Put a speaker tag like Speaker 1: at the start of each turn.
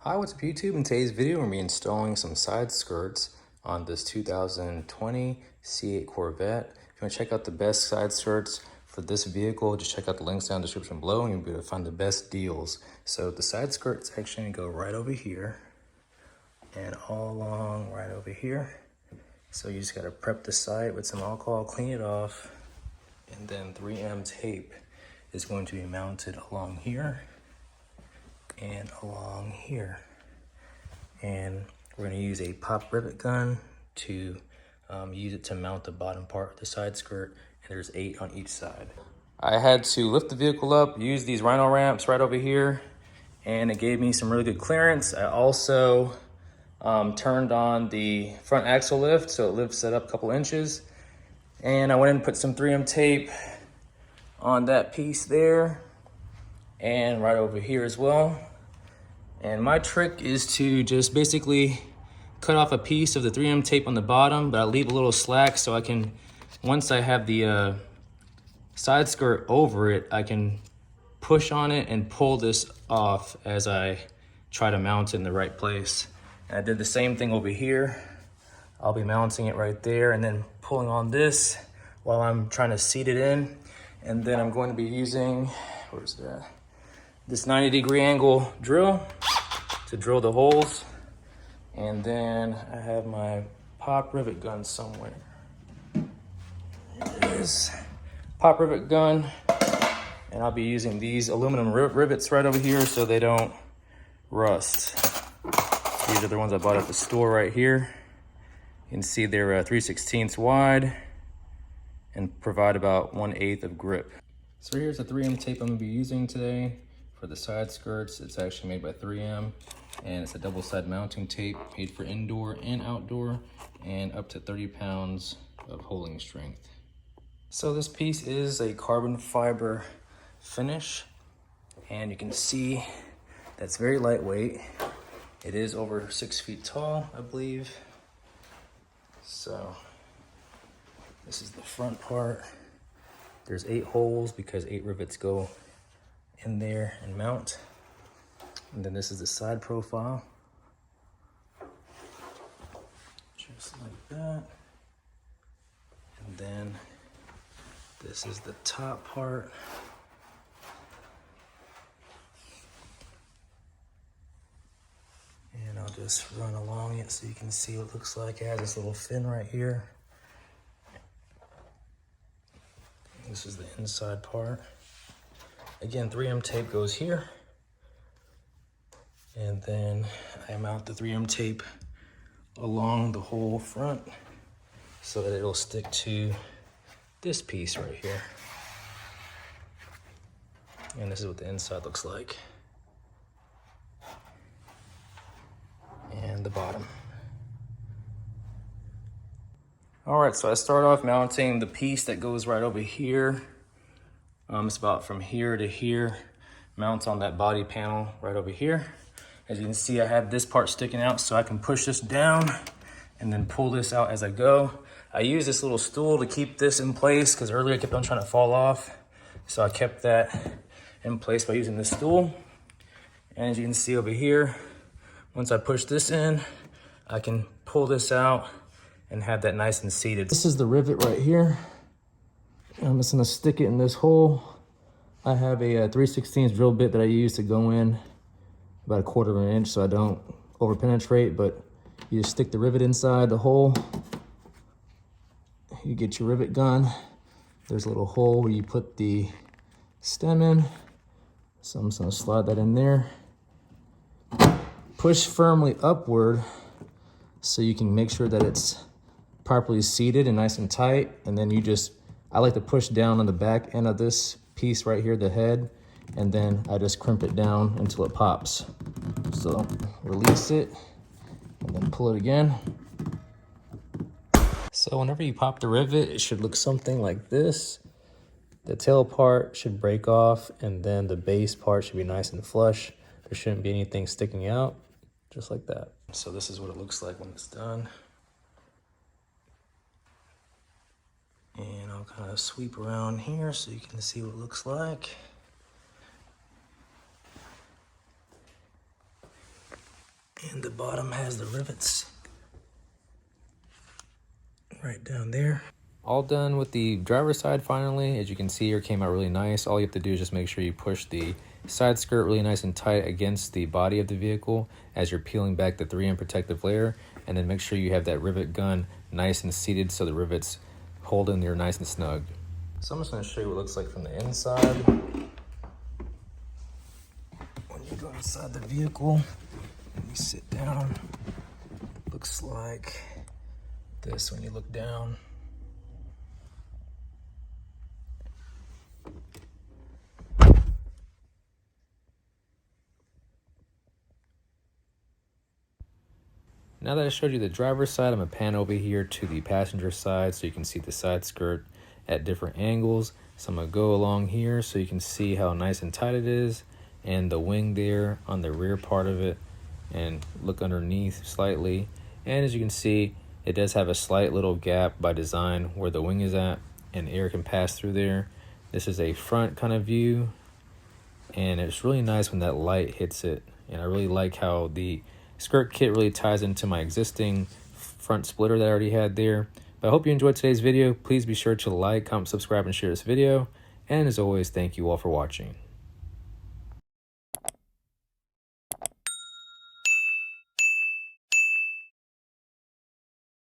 Speaker 1: Hi, what's up YouTube? In today's video, we're going to be installing some side skirts on this 2020 C8 Corvette. If you want to check out the best side skirts for this vehicle, just check out the links down in the description below and you'll be able to find the best deals. So the side skirts actually go right over here and all along right over here. So you just got to prep the side with some alcohol, clean it off, and then 3M tape is going to be mounted along here and along here, and we're going to use a pop rivet gun to use it to mount the bottom part of the side skirt, and there's 8 on each side. I had to lift the vehicle up, use these rhino ramps right over here, and it gave me some really good clearance. I also turned on the front axle lift so it lifts it up a couple inches, and I went in and put some 3M tape on that piece there and right over here as well. And my trick is to just basically cut off a piece of the 3M tape on the bottom, but I leave a little slack so I can, once I have the side skirt over it, I can push on it and pull this off as I try to mount it in the right place. And I did the same thing over here. I'll be mounting it right there and then pulling on this while I'm trying to seat it in. And then I'm going to be using, where's that? This 90-degree angle drill to drill the holes. And then I have my pop rivet gun somewhere. Here it is. Pop rivet gun. And I'll be using these aluminum rivets right over here so they don't rust. These are the ones I bought at the store right here. You can see they're 3/16 wide and provide about 1/8 of grip. So here's the 3M tape I'm gonna be using today for the side skirts. It's actually made by 3M, and it's a double side mounting tape made for indoor and outdoor, and up to 30 pounds of holding strength. So this piece is a carbon fiber finish, and you can see that's very lightweight. It is over 6 feet tall, I believe. So this is the front part. There's 8 holes because 8 rivets go in there and mount. And then this is the side profile. Just like that. And then this is the top part. And I'll just run along it so you can see what it looks like. It has this little fin right here. This is the inside part. Again, 3M tape goes here. And then I mount the 3M tape along the whole front so that it'll stick to this piece right here. And this is what the inside looks like. And the bottom. All right, so I start off mounting the piece that goes right over here. It's about from here to here. Mounts on that body panel right over here. As you can see, I have this part sticking out so I can push this down and then pull this out as I go. I use this little stool to keep this in place because earlier I kept on trying to fall off. So I kept that in place by using this stool. And as you can see over here, once I push this in, I can pull this out and have that nice and seated. This is the rivet right here. I'm just gonna stick it in this hole. I have a 3/16 drill bit that I use to go in about 1/4 of an inch so I don't over penetrate, but you just stick the rivet inside the hole. You get your rivet gun. There's a little hole where you put the stem in. So I'm just gonna slide that in there. Push firmly upward so you can make sure that it's properly seated and nice and tight. And then I like to push down on the back end of this piece right here, the head, and then I just crimp it down until it pops. So release it and then pull it again. So whenever you pop the rivet, it should look something like this. The tail part should break off, and then the base part should be nice and flush. There shouldn't be anything sticking out, just like that. So this is what it looks like when it's done. And I'll kind of sweep around here so you can see what it looks like. And the bottom has the rivets right down there. All done with the driver's side finally. As you can see here, came out really nice. All you have to do is just make sure you push the side skirt really nice and tight against the body of the vehicle as you're peeling back the 3M protective layer, and then make sure you have that rivet gun nice and seated so the rivets hold in there nice and snug. So I'm just going to show you what it looks like from the inside. When you go inside the vehicle and you sit down, looks like this when you look down. Now that I showed you the driver's side, I'm going to pan over here to the passenger side so you can see the side skirt at different angles. So I'm going to go along here so you can see how nice and tight it is, and the wing there on the rear part of it, and look underneath slightly. And as you can see, it does have a slight little gap by design where the wing is at, and air can pass through there. This is a front kind of view, and it's really nice when that light hits it. And I really like how the skirt kit really ties into my existing front splitter that I already had there. But I hope you enjoyed today's video. Please be sure to like, comment, subscribe, and share this video. And as always, thank you all for watching.